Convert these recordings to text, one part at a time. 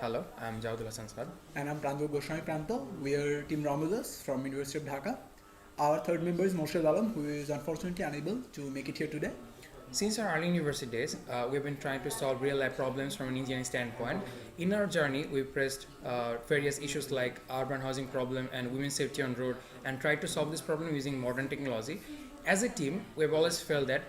Hello, I'm Jawdul Hassan Saad. And I'm Pranjal Goswami Pranto. We are Team Romulus from University of Dhaka. Our third member is Moshe Alam, who is unfortunately unable to make it here today. Since our early university days, we've been trying to solve real-life problems from an engineering standpoint. In our journey, we faced various issues like urban housing problem and women's safety on road, and tried to solve this problem using modern technology. As a team, we've always felt that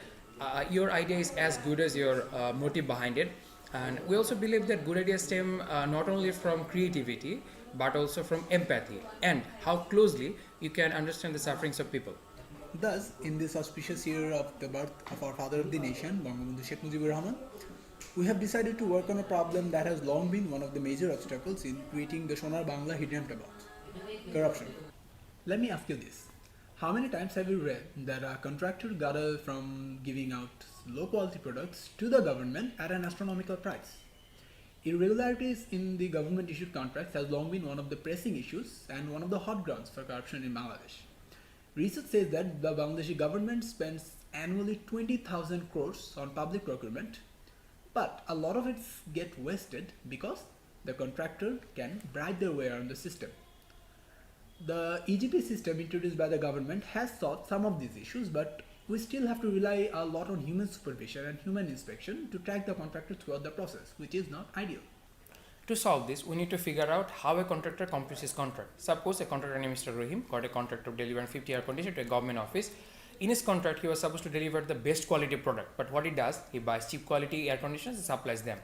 your idea is as good as your motive behind it, and we also believe that good ideas stem not only from creativity but also from empathy and how closely you can understand the sufferings of people. Thus, in this auspicious year of the birth of our father of the nation, Bangabandhu Sheikh Mujibur Rahman, we have decided to work on a problem that has long been one of the major obstacles in creating the Sonar Bangla hidden about corruption. Let me ask you this. How many times have you read that a contractor got from giving out low quality products to the government at an astronomical price? Irregularities in the government issued contracts has long been one of the pressing issues and one of the hot grounds for corruption in Bangladesh. Research says that the Bangladeshi government spends annually 20,000 crores on public procurement, but a lot of it get wasted because the contractor can bribe their way around the system. The EGP system introduced by the government has solved some of these issues, but we still have to rely a lot on human supervision and human inspection to track the contractor throughout the process, which is not ideal. To solve this, we need to figure out how a contractor completes his contract. Suppose a contractor named Mr. Rahim got a contract to deliver 50 air conditioner to a government office. In his contract, he was supposed to deliver the best quality product, but what he does, he buys cheap quality air conditioners and supplies them.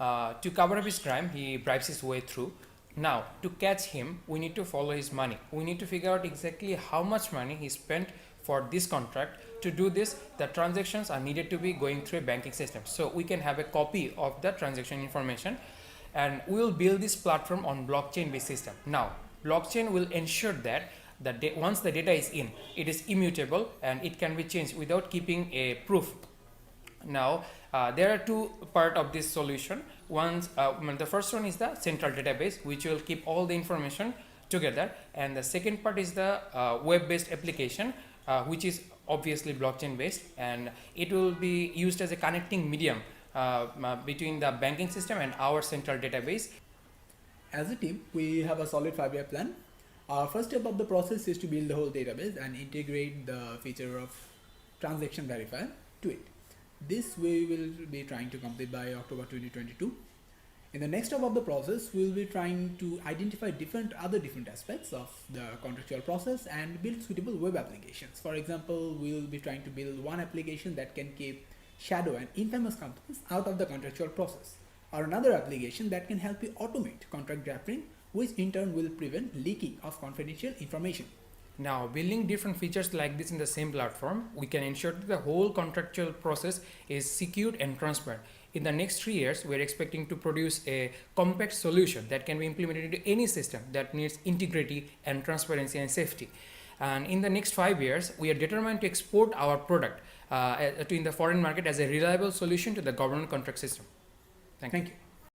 To cover up his crime, he bribes his way through. Now, to catch him, we need to follow his money. We need to figure out exactly how much money he spent for this contract. To do this, the transactions are needed to be going through a banking system. So we can have a copy of the transaction information, and we will build this platform on blockchain based system. Now, blockchain will ensure that once the data is in, it is immutable and it can be changed without keeping a proof. Now, there are two parts of this solution. The first one is the central database, which will keep all the information together, and the second part is the web-based application, which is obviously blockchain based, and it will be used as a connecting medium between the banking system and our central database. As a team, we have a solid 5-year plan. Our first step of the process is to build the whole database and integrate the feature of transaction verifier to it. This we will be trying to complete by October 2022. In the next step of the process, we will be trying to identify different aspects of the contractual process and build suitable web applications. For example, we will be trying to build one application that can keep shadow and infamous companies out of the contractual process, or another application that can help you automate contract drafting, which in turn will prevent leaking of confidential information. Now, building different features like this in the same platform, we can ensure that the whole contractual process is secured and transparent. In the next 3 years, we are expecting to produce a compact solution that can be implemented into any system that needs integrity and transparency and safety. And in the next 5 years, we are determined to export our product in the foreign market as a reliable solution to the government contract system. Thank you.